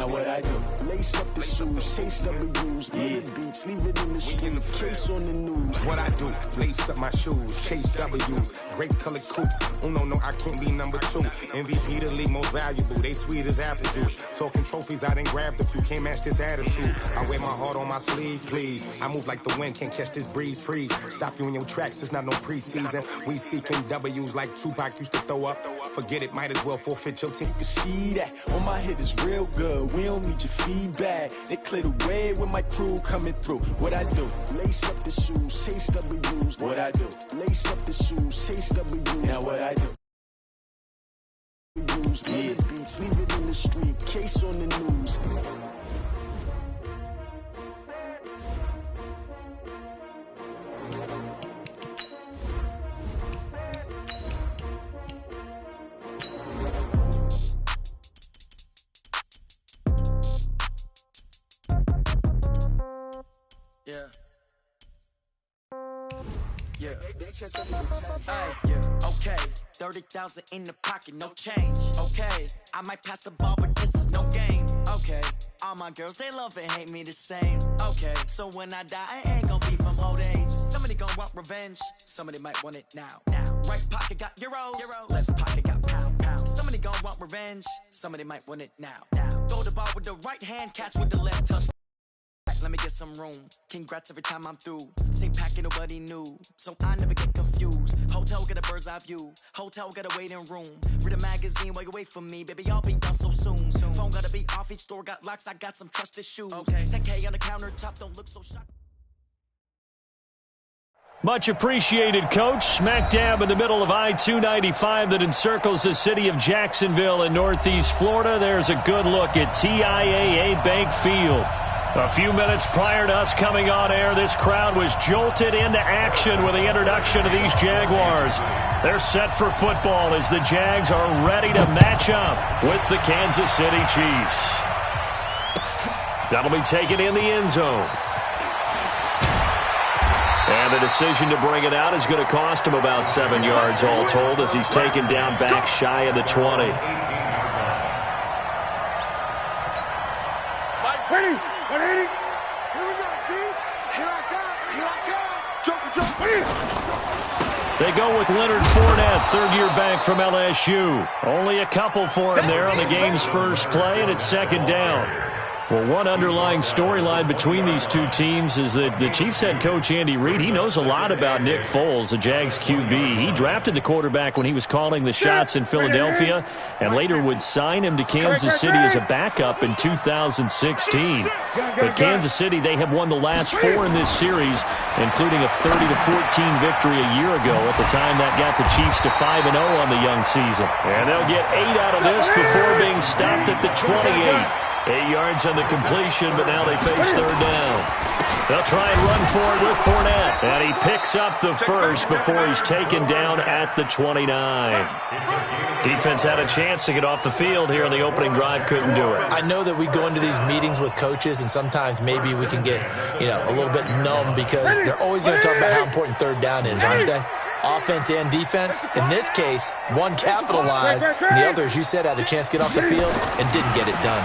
What I do, lace up the shoes, chase W's, the beats, leave it in the street, case on the news. What I do, lace up my shoes, chase W's, grape colored coops. Oh no, I can't be number 2. MVP the league most valuable, they sweet as apple juice. Talking trophies, I done grabbed a few, can't match this attitude. I wear my heart on my sleeve, please. I move like the wind, can't catch this breeze, freeze. Stop you in your tracks, it's not no preseason. We seeking W's like Tupac used to throw up. Forget it, might as well forfeit your team. You can see that, on my hit is real good. We don't need your feedback. They clear the way with my crew coming through. What I do, lace up the shoes, chase W's. What I do, lace up the shoes, chase W's. Now what I do, beats, leave it in the street, case on the news. Okay, 30,000 in the pocket, no change. Okay, I might pass the ball, but this is no game. Okay, all my girls, they love and hate me the same. Okay, so when I die, I ain't gonna be from old age. Somebody gonna want revenge, somebody might want it now. Right pocket got euros, left pocket got pounds. Somebody gonna want revenge, somebody might want it now. Throw the ball with the right hand, catch with the left touch. Let me get some room. Congrats every time I'm through. Same packet, nobody knew, so I never get confused. Hotel get a bird's eye view. Hotel get a waiting room. Read a magazine while you wait for me. Baby, I'll be done so soon. Phone gotta be off, each store got locks. I got some trusted shoes. Okay. 10K on the countertop, don't look so shocked. Much appreciated, Coach. Smack dab in the middle of I-295 that encircles the city of Jacksonville in Northeast Florida. There's a good look at TIAA Bank Field. A few minutes prior to us coming on air, this crowd was jolted into action with the introduction of these Jaguars. They're set for football as the Jags are ready to match up with the Kansas City Chiefs. That'll be taken in the end zone. And the decision to bring it out is going to cost him about 7 yards all told as he's taken down back shy of the 20. They go with Leonard Fournette, third-year back from LSU. Only a couple for him there on the game's first play, and it's second down. Well, one underlying storyline between these two teams is that the Chiefs head coach Andy Reid, he knows a lot about Nick Foles, the Jags QB. He drafted the quarterback when he was calling the shots in Philadelphia and later would sign him to Kansas City as a backup in 2016. But Kansas City, they have won the last 4 in this series, including a 30-14 victory a year ago at the time that got the Chiefs to 5-0 on the young season. And they'll get 8 out of this before being stopped at the 28. 8 yards on the completion, but now they face third down. They'll try and run forward with Fournette. And he picks up the first before he's taken down at the 29. Defense had a chance to get off the field here in the opening drive, couldn't do it. I know that we go into these meetings with coaches, and sometimes maybe we can get, a little bit numb because they're always going to talk about how important third down is, aren't they? Offense and defense. In this case, one capitalized, and the other, as you said, had a chance to get off the field and didn't get it done.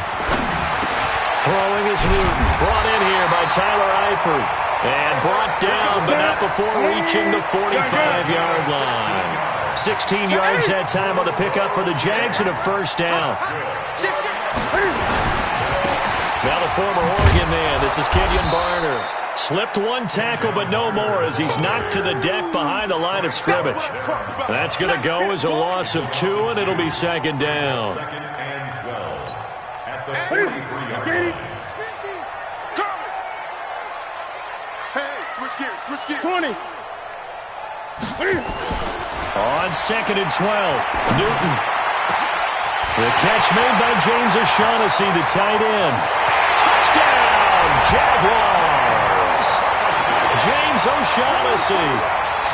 Throwing is Newton. Brought in here by Tyler Eifert. And brought down, but not before reaching the 45-yard line. 16 yards that time on the pickup for the Jags and a first down. Now the former Oregon man, this is Kenyon Barner. Slipped one tackle, but no more as he's knocked to the deck behind the line of scrimmage. That's going to go as a loss of 2, and it'll be second down. Switch gears. 20. On 2nd and 12, Newton. The catch made by James O'Shaughnessy, the tight end. Touchdown, Jaguars! James O'Shaughnessy,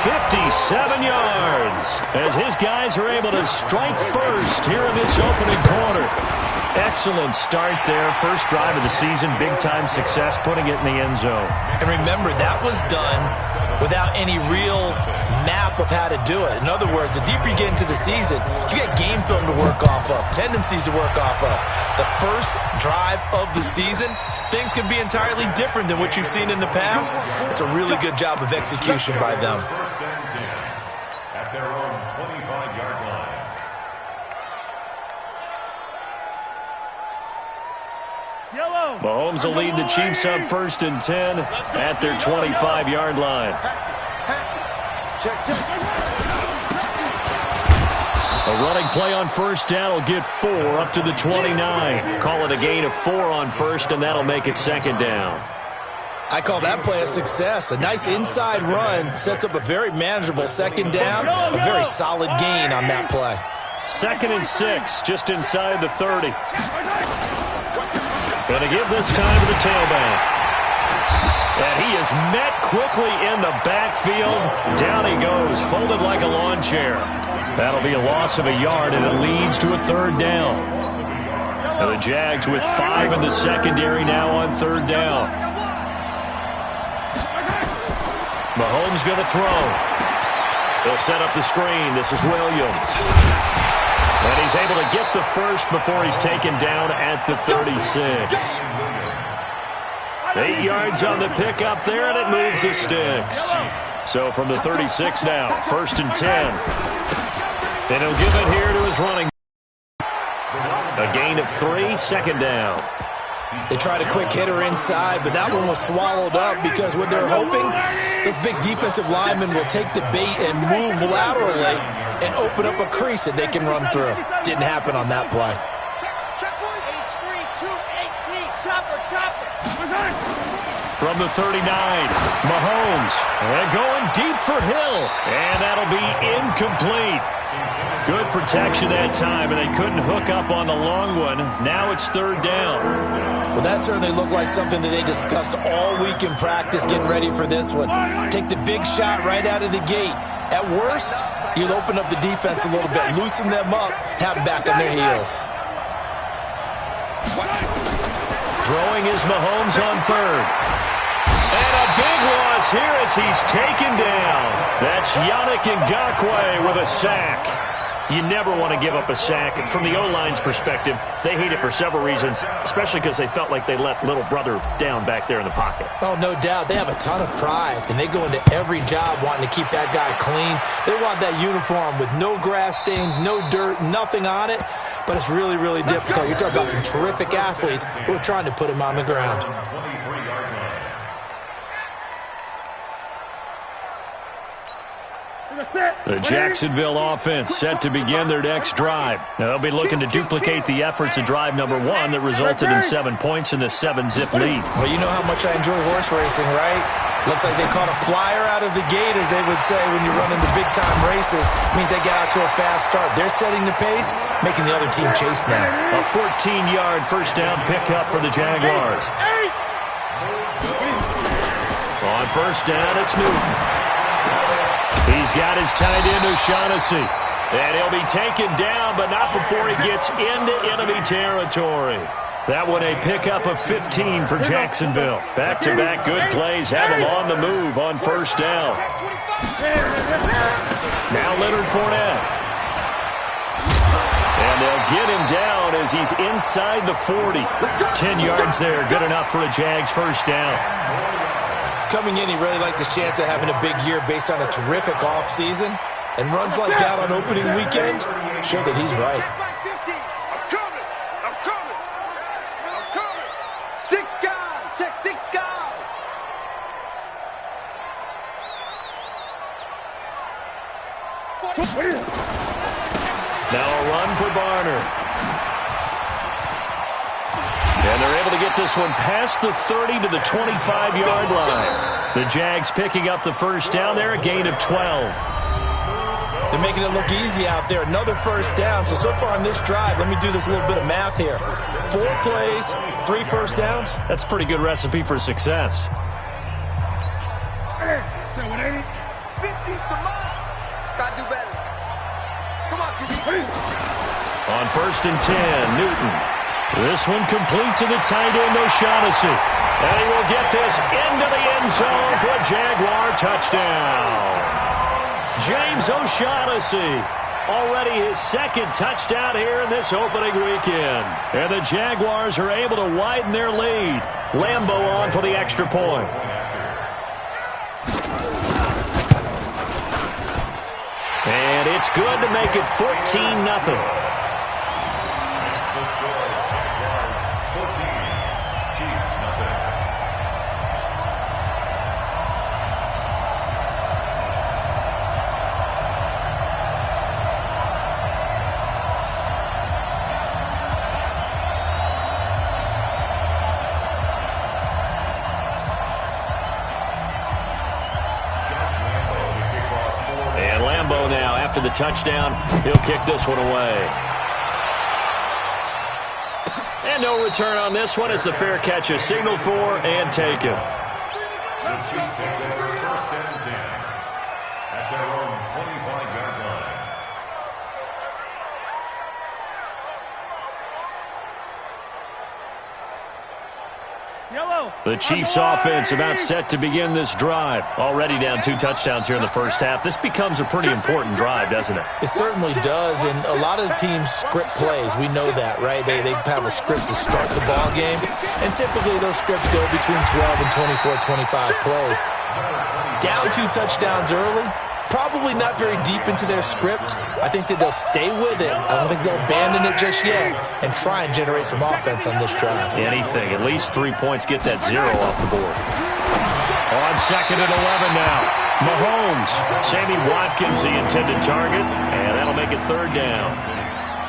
57 yards, as his guys are able to strike first here in this opening quarter. Excellent start there. First drive of the season, big-time success, putting it in the end zone. And remember, that was done without any real map of how to do it. In other words, the deeper you get into the season, you get game film to work off of, tendencies to work off of. The first drive of the season, things can be entirely different than what you've seen in the past. It's a really good job of execution by them. At their own 25-yard line. Mahomes will lead the Chiefs up 1st and 10 at their 25-yard line. A running play on first down will get 4 up to the 29. Call it a gain of 4 on first, and that'll make it 2nd down. I call that play a success. A nice inside run sets up a very manageable 2nd down. A very solid gain on that play. 2nd and 6, just inside the 30. Going to give this time to the tailback. And he is met quickly in the backfield. Down he goes, folded like a lawn chair. That'll be a loss of a yard, and it leads to a 3rd down. And the Jags with 5 in the secondary now on 3rd down. Mahomes going to throw. He'll set up the screen. This is Williams. And he's able to get the first before he's taken down at the 36. 8 yards on the pickup there, and it moves the sticks. So from the 36 now, 1st and 10. And he'll give it here to his running. A gain of 3, 2nd down. They tried a quick hitter inside, but that one was swallowed up because what they're hoping, those big defensive linemen will take the bait and move laterally and open up a crease that they can run through. Didn't happen on that play. From the 39, Mahomes, and going deep for Hill, and that'll be incomplete. Good protection that time, and they couldn't hook up on the long one. Now it's 3rd down. Well, that certainly looked like something that they discussed all week in practice getting ready for this one. Take the big shot right out of the gate. At worst, you'll open up the defense a little bit, loosen them up, have them back on their heels. Throwing is Mahomes on 3rd. And a big loss here as he's taken down. That's Yannick Ngakoue with a sack. You never want to give up a sack. From the O-line's perspective, they hate it for several reasons, especially because they felt like they let little brother down back there in the pocket. Oh, no doubt. They have a ton of pride, and they go into every job wanting to keep that guy clean. They want that uniform with no grass stains, no dirt, nothing on it, but it's really, really difficult. You're talking about some terrific athletes who are trying to put him on the ground. The Jacksonville offense set to begin their next drive. Now they'll be looking to duplicate the efforts of drive number 1 that resulted in 7 points in the 7-zip lead. Well, you know how much I enjoy horse racing, right? Looks like they caught a flyer out of the gate, as they would say when you're running the big-time races. It means they get out to a fast start. They're setting the pace, making the other team chase now. A 14-yard first down pickup for the Jaguars. On first down, it's Newton. He's got his tight end O'Shaughnessy. And he'll be taken down, but not before he gets into enemy territory. That one a pickup of 15 for Jacksonville. Back-to-back good plays have him on the move on first down. Now Leonard Fournette. And they'll get him down as he's inside the 40. 10 yards there, good enough for a Jags first down. Coming in, he really liked his chance of having a big year based on a terrific offseason. And runs like that on opening weekend show that he's right. I'm coming. 6 guys. Check 6 guys. Now a run for Barner. And they're able to get this one past the 30 to the 25-yard line. The Jags picking up the first down there, a gain of 12. They're making it look easy out there. Another first down. So far on this drive, let me do this little bit of math here. 4 plays, 3 first downs. That's a pretty good recipe for success. Gotta do better. Come on, QB. On first and 10, Newton. This one complete to the tight end, O'Shaughnessy. And he will get this into the end zone for a Jaguar touchdown. James O'Shaughnessy, already his second touchdown here in this opening weekend. And the Jaguars are able to widen their lead. Lambeau on for the extra point. And it's good to make it 14-0. After the touchdown, he'll kick this one away. And no return on this one as the fair catch is signaled for and taken. The Chiefs pick over first and 10 at their own 25-yard line. The Chiefs offense about set to begin this drive. Already down 2 touchdowns here in the first half. This becomes a pretty important drive, doesn't it? It certainly does, and a lot of the teams script plays. We know that, right? They have a script to start the ball game, and typically those scripts go between 12 and 24, 25 plays. Down 2 touchdowns early, probably not very deep into their script. I think that they'll stay with it. I don't think they'll abandon it just yet and try and generate some offense on this drive. Anything. At least 3 points. Get that 0 off the board. On 2nd and 11 now. Mahomes. Sammy Watkins, the intended target. And that'll make it 3rd down.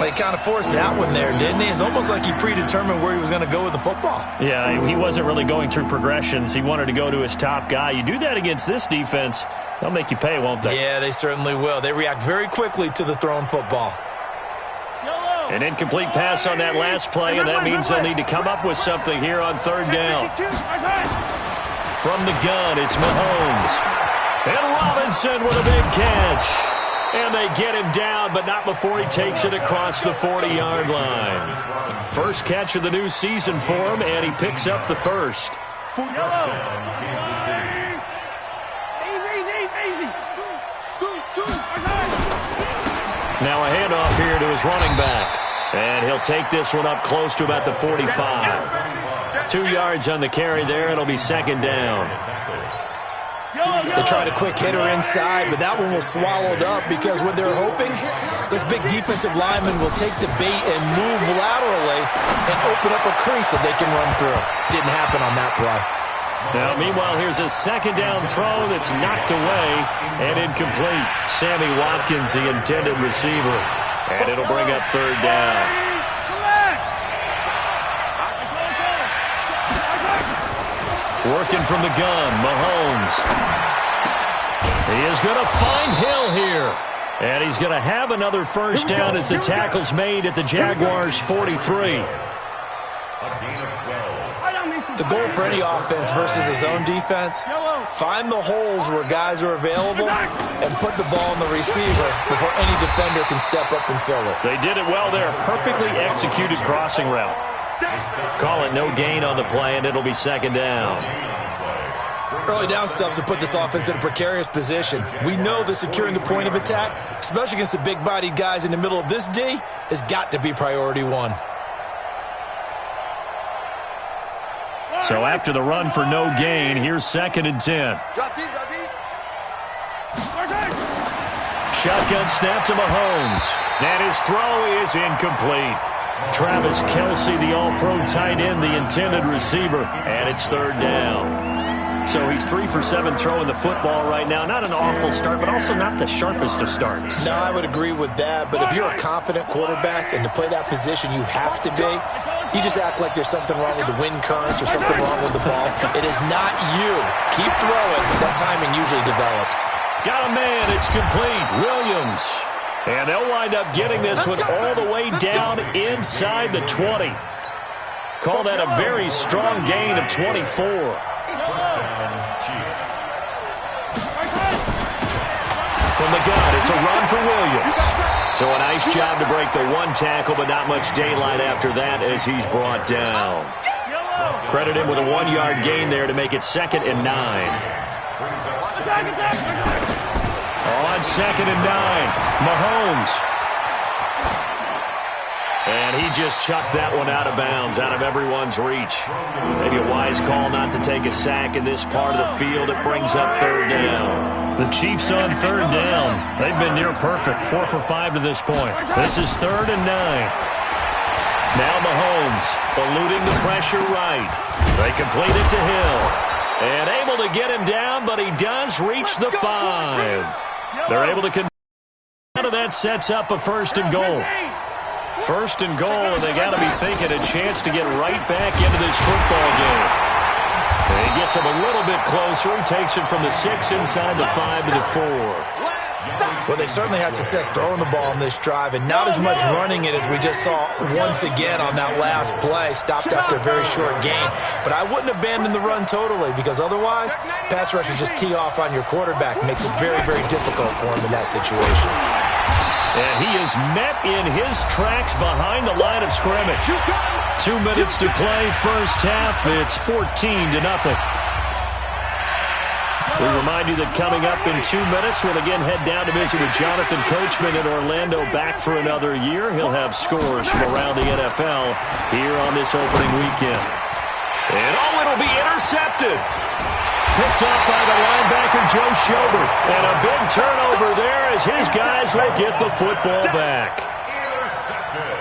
Well, he kind of forced that one there, didn't he? It's almost like he predetermined where he was going to go with the football. Yeah, he wasn't really going through progressions. He wanted to go to his top guy. You do that against this defense, they'll make you pay, won't they? Yeah, they certainly will. They react very quickly to the thrown football. An incomplete pass on that last play, and that means they'll need to come up with something here on 3rd down. From the gun, it's Mahomes. And Robinson with a big catch. And they get him down, but not before he takes it across the 40-yard line. First catch of the new season for him, and he picks up the first. Now a handoff here to his running back. And he'll take this one up close to about the 45. 2 yards on the carry there. It'll be 2nd down. They tried a quick hitter inside, but that one was swallowed up because what they're hoping, those big defensive linemen will take the bait and move laterally and open up a crease that they can run through. Didn't happen on that play. Now, meanwhile, here's a 2nd down throw that's knocked away and incomplete. Sammy Watkins, the intended receiver, and it'll bring up 3rd down. Working from the gun, Mahomes. He is going to find Hill here. And he's going to have another first down as the tackle's made at the Jaguars' 43. The goal for any offense versus his own defense, find the holes where guys are available and put the ball on the receiver before any defender can step up and fill it. They did it well there. Perfectly executed crossing route. Call it no gain on the play, and it'll be 2nd down. Early down stuff to put this offense in a precarious position. We know that securing the point of attack, especially against the big-bodied guys in the middle of this D, has got to be priority 1. So after the run for no gain, here's 2nd and 10. Shotgun snap to Mahomes. And his throw is incomplete. Travis Kelce, the all-pro tight end, the intended receiver, and it's 3rd down. So he's 3 for 7 throwing the football right now. Not an awful start, but also not the sharpest of starts. No, I would agree with that, but if you're a confident quarterback and to play that position you have to be, you just act like there's something wrong with the wind currents or something wrong with the ball. It is not you. Keep throwing. That timing usually develops. Got a man. It's complete. Williams. And they'll wind up getting this one all the way down inside the 20. Call that a very strong gain of 24. from the gun. It's a run for Williams. So a nice job to break the one tackle, but not much daylight after that as he's brought down. Credit him with a 1-yard gain there to make it 2nd and 9. On 2nd and 9, Mahomes. And he just chucked that one out of bounds, out of everyone's reach. Maybe a wise call not to take a sack in this part of the field. It brings up 3rd down. The Chiefs on 3rd down. They've been near perfect, 4 for 5 to this point. This is 3rd and 9. Now Mahomes eluding the pressure right. They complete it to Hill. And able to get him down, but he does reach the 5. They're able to convert. That sets up a 1st and goal. 1st and goal, and they got to be thinking a chance to get right back into this football game. And he gets him a little bit closer. He takes it from the 6 inside the 5 to the 4. Well, they certainly had success throwing the ball on this drive, and not as much running it as we just saw once again on that last play, stopped after a very short gain. But I wouldn't abandon the run totally, because otherwise, pass rushers just tee off on your quarterback. It makes it very, very difficult for him in that situation. And he is met in his tracks behind the line of scrimmage. 2 minutes to play, first half. It's 14-0. We remind you that coming up in 2 minutes, we'll again head down to visit with Jonathan Coachman in Orlando, back for another year. He'll have scores from around the NFL here on this opening weekend. And it'll be intercepted. Picked up by the linebacker, Joe Schobert. And a big turnover there as his guys will get the football back.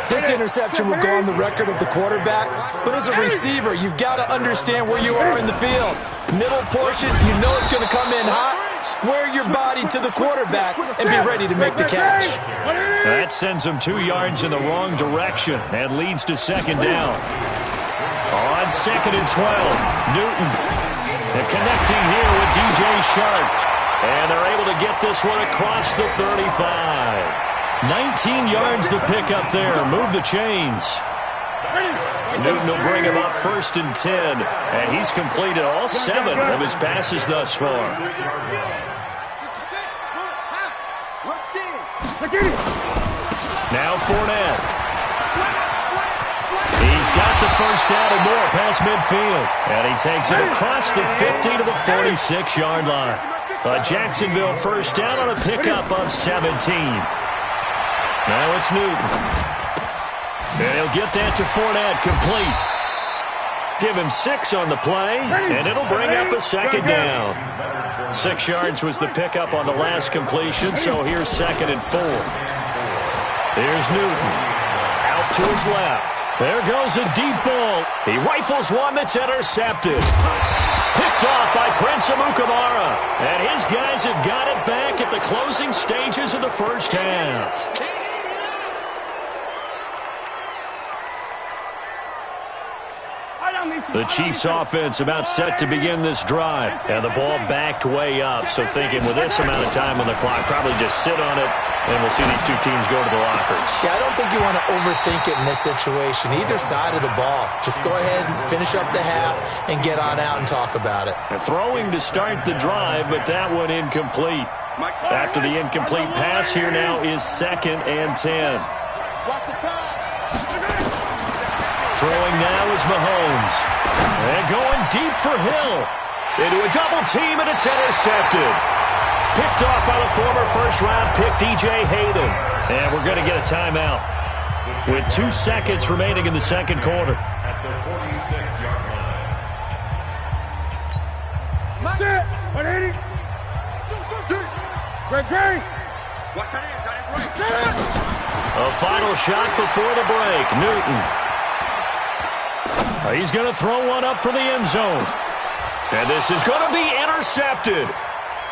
This interception will go on the record of the quarterback, but as a receiver, you've got to understand where you are in the field. Middle portion, you know it's going to come in hot. Square your body to the quarterback and be ready to make the catch. That sends him 2 yards in the wrong direction and leads to 2nd down. On 2nd and 12, Newton. And connecting here with DJ Shark. And they're able to get this one across the 35. 19 yards the pick up there. Move the chains. Newton will bring him up 1st and 10. And he's completed all 7 of his passes thus far. Now Fournette. He's got the first down and more past midfield. And he takes it across the 50 to the 46-yard line. A Jacksonville first down on a pickup of 17. Now it's Newton. And he'll get that to Fournette, complete. Give him 6 on the play, and it'll bring up a 2nd down. 6 yards was the pickup on the last completion, so here's 2nd and 4. Here's Newton. Out to his left. There goes a deep ball. He rifles one that's intercepted. Picked off by Prince Amukamara. And his guys have got it back at the closing stages of the first half. The Chiefs offense about set to begin this drive. And the ball backed way up. So thinking with this amount of time on the clock, probably just sit on it, and we'll see these 2 teams go to the lockers. Yeah, I don't think you want to overthink it in this situation. Either side of the ball. Just go ahead and finish up the half and get on out and talk about it. And throwing to start the drive, but that one incomplete. After the incomplete pass, here now is 2nd and 10. Throwing now is Mahomes. And going deep for Hill. Into a double team, and it's intercepted. Picked off by the former first-round pick, DJ Hayden. And we're going to get a timeout with 2 seconds remaining in the second quarter. At the 46-yard line. That's it. 180. Great. Watch that in. A final shot before the break. Newton. He's going to throw one up for the end zone. And this is going to be intercepted.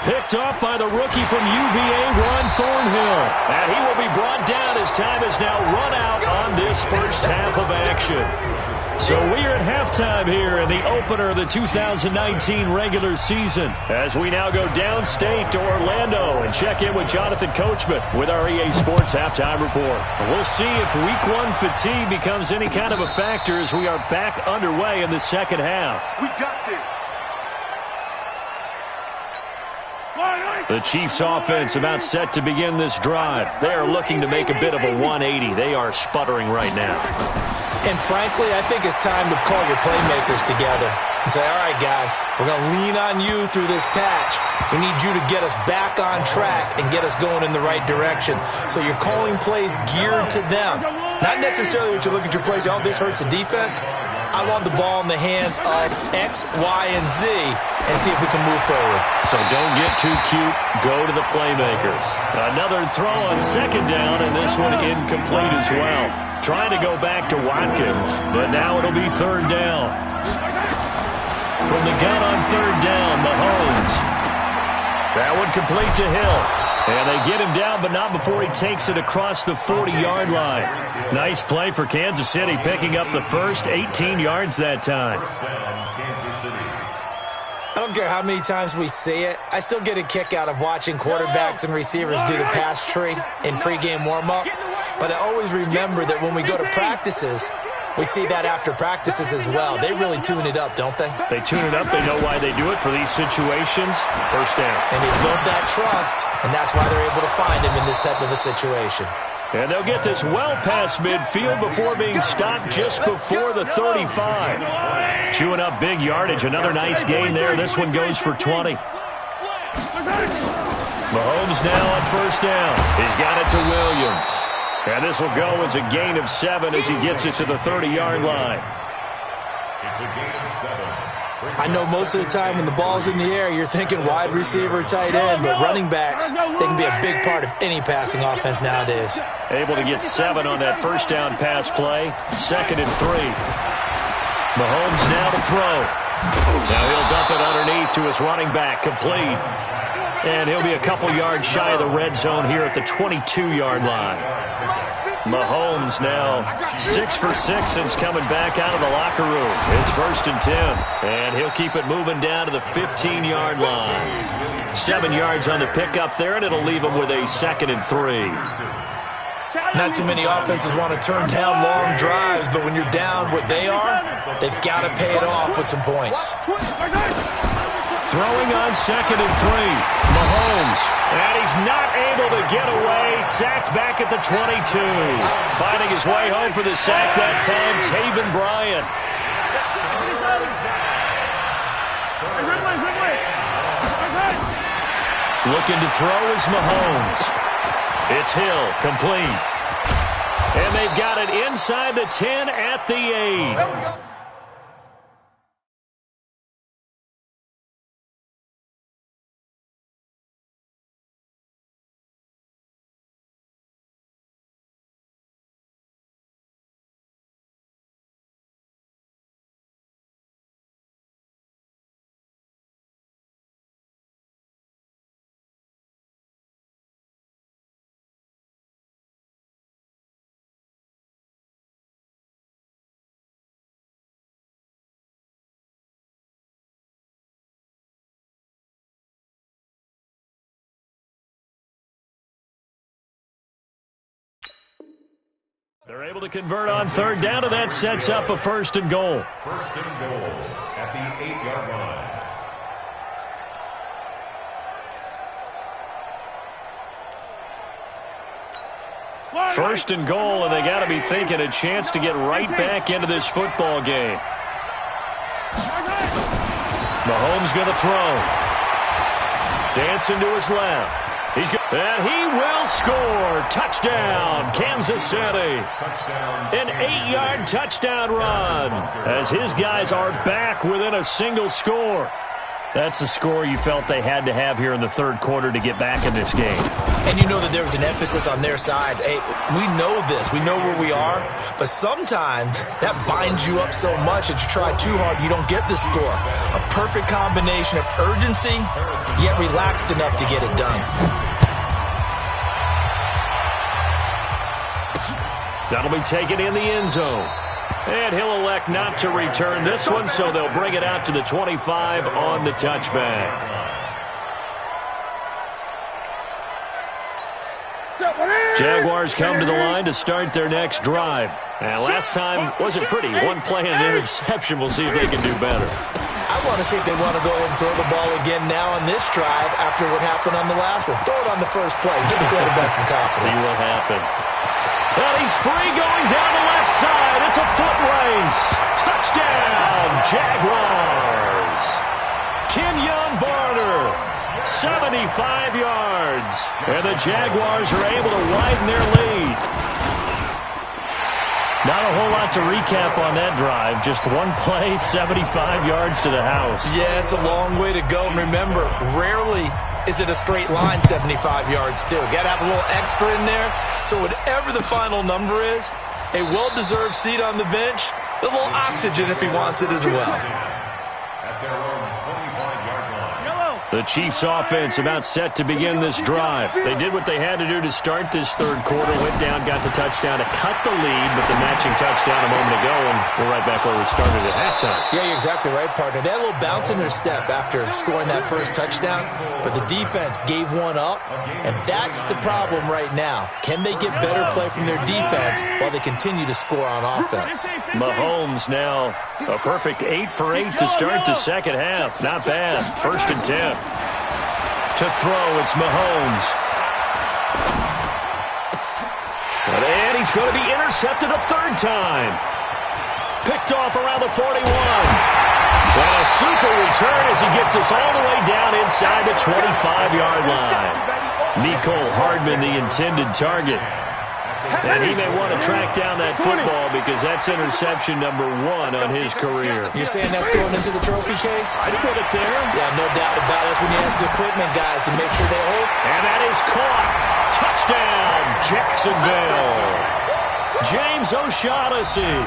Picked off by the rookie from UVA, Ron Thornhill. And he will be brought down as time has now run out on this first half of action. So we are at halftime here in the opener of the 2019 regular season, as we now go downstate to Orlando and check in with Jonathan Coachman with our EA Sports Halftime Report. We'll see if Week 1 fatigue becomes any kind of a factor as we are back underway in the second half. We got this. The Chiefs offense about set to begin this drive. They are looking to make a bit of a 180. They are sputtering right now. And frankly, I think it's time to call your playmakers together and say, all right, guys, we're going to lean on you through this patch. We need you to get us back on track and get us going in the right direction. So you're calling plays geared to them. Not necessarily what you look at your plays, oh, this hurts the defense. I want the ball in the hands of X, Y, and Z and see if we can move forward. So don't get too cute. Go to the playmakers. Another throw on second down, and this one incomplete as well. Trying to go back to Watkins, but now it'll be third down. From the gun on third down, Mahomes. That one complete to Hill. And they get him down, but not before he takes it across the 40-yard line. Nice play for Kansas City, picking up the first 18 yards that time. I don't care how many times we see it. I still get a kick out of watching quarterbacks and receivers do the pass tree in pregame warm-up. But I always remember that when we go to practices, we see that after practices as well. They really tune it up, don't they? They tune it up. They know why they do it for these situations. First down. And they build that trust, and that's why they're able to find him in this type of a situation. And they'll get this well past midfield before being stopped just before the 35. Chewing up big yardage. Another nice gain there. This one goes for 20. Mahomes now on first down. He's got it to Williams. And this will go as a gain of 7 as he gets it to the 30-yard line. It's a gain of 7. I know most of the time when the ball's in the air, you're thinking wide receiver, tight end, but running backs, they can be a big part of any passing offense nowadays. Able to get 7 on that first down pass play. 2nd and 3. Mahomes now to throw. Now he'll dump it underneath to his running back, complete. And he'll be a couple yards shy of the red zone here at the 22-yard line. Mahomes now 6 for 6 since coming back out of the locker room. It's 1st and 10. And he'll keep it moving down to the 15-yard line. 7 yards on the pickup there, and it'll leave him with a 2nd and 3. Not too many offenses want to turn down long drives, but when you're down what they are, they've got to pay it off with some points. Throwing on 2nd and 3. Mahomes. And he's not able to get away. Sacked back at the 22. Finding his way home for the sack that time, Taven Bryan. Looking to throw is Mahomes. It's Hill, complete. And they've got it inside the 10 at the 8. They're able to convert on third down, and that sets up a 1st and goal. 1st and goal at the 8-yard line. 1st and goal, and they got to be thinking a chance to get right back into this football game. Mahomes going to throw. Dancing to his left. And he will score. Touchdown, Kansas City. An 8-yard touchdown run as his guys are back within a single score. That's a score you felt they had to have here in the 3rd quarter to get back in this game. And you know that there was an emphasis on their side. Hey, we know this. We know where we are. But sometimes that binds you up so much that you try too hard, you don't get the score. A perfect combination of urgency, yet relaxed enough to get it done. That'll be taken in the end zone. And he'll elect not to return this one, so they'll bring it out to the 25 on the touchback. Jaguars come to the line to start their next drive. And last time wasn't pretty. One play and an interception. We'll see if they can do better. I want to see if they want to go ahead and throw the ball again now on this drive after what happened on the last one. Throw it on the first play. Give the quarterback some confidence. See what happens. Well, he's free going down the left side. It's a foot race. Touchdown, Jaguars. Kenyon Barner, 75 yards. And the Jaguars are able to widen their lead. Not a whole lot to recap on that drive. Just one play, 75 yards to the house. Yeah, it's a long way to go. And remember, rarely is it a straight line 75 yards, too. Got to have a little extra in there. So whatever the final number is, a well-deserved seat on the bench, a little oxygen if he wants it as well. The Chiefs' offense about set to begin this drive. They did what they had to do to start this third quarter. Went down, got the touchdown to cut the lead, but the matching touchdown a moment ago, and we're right back where we started at halftime. Yeah, you're exactly right, partner. They had a little bounce in their step after scoring that first touchdown, but the defense gave one up, and that's the problem right now. Can they get better play from their defense while they continue to score on offense? Mahomes now a perfect 8 for 8 to start the second half. Not bad. 1st and 10. To throw, it's Mahomes. And he's going to be intercepted a third time. Picked off around the 41. And a super return as he gets us all the way down inside the 25-yard line. Mecole Hardman, the intended target. And he may want to track down that football because that's interception number 1 on his career. You're saying that's going into the trophy case? I'd put it there. Yeah, no doubt about it. That's when you ask the equipment guys to make sure they hold. And that is caught. Touchdown, Jacksonville. James O'Shaughnessy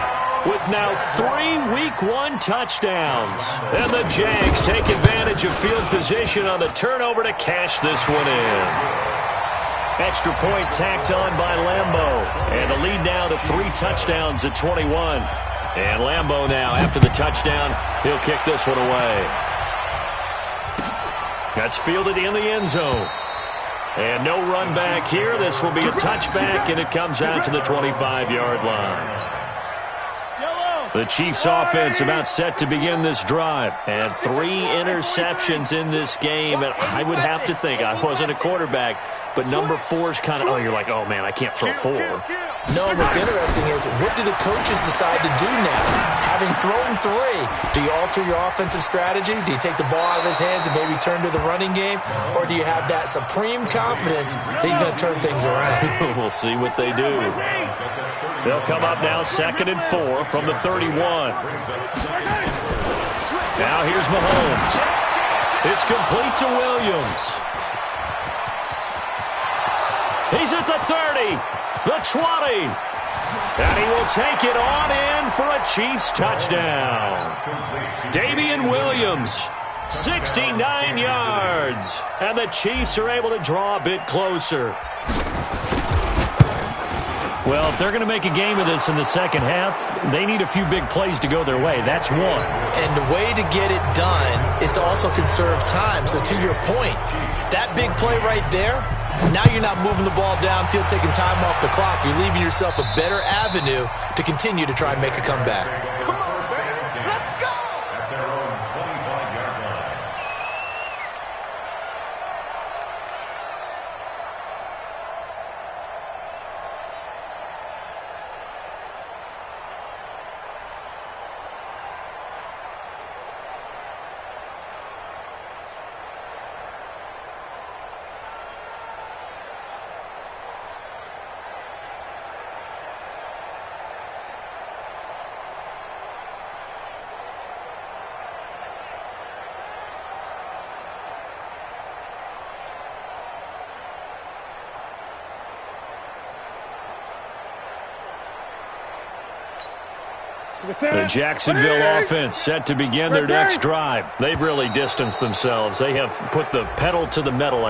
with now 3 Week 1 touchdowns. And the Jags take advantage of field position on the turnover to cash this one in. Extra point tacked on by Lambeau. And the lead now to 3 touchdowns at 21. And Lambeau now, after the touchdown, he'll kick this one away. That's fielded in the end zone. And no run back here. This will be a touchback, and it comes out to the 25-yard line. The Chiefs' offense about set to begin this drive. And 3 interceptions in this game. And I would have to think, I wasn't a quarterback, but number 4 is kind of, oh, you're like, oh, man, I can't throw 4. No, what's interesting is, what do the coaches decide to do now? Having thrown 3, do you alter your offensive strategy? Do you take the ball out of his hands and maybe turn to the running game? Or do you have that supreme confidence that he's going to turn things around? We'll see what they do. They'll come up now 2nd and 4 from the 31. Now here's Mahomes. It's complete to Williams. He's at the 30, the 20, and he will take it on in for a Chiefs touchdown. Damian Williams, 69 yards, and the Chiefs are able to draw a bit closer. Well, if they're going to make a game of this in the second half, they need a few big plays to go their way. That's one. And the way to get it done is to also conserve time. So to your point, that big play right there, now you're not moving the ball downfield, taking time off the clock. You're leaving yourself a better avenue to continue to try and make a comeback. Come on, baby. Let's go! At their own 25-yard line. The Jacksonville offense set to begin their next drive. They've really distanced themselves. They have put the pedal to the metal.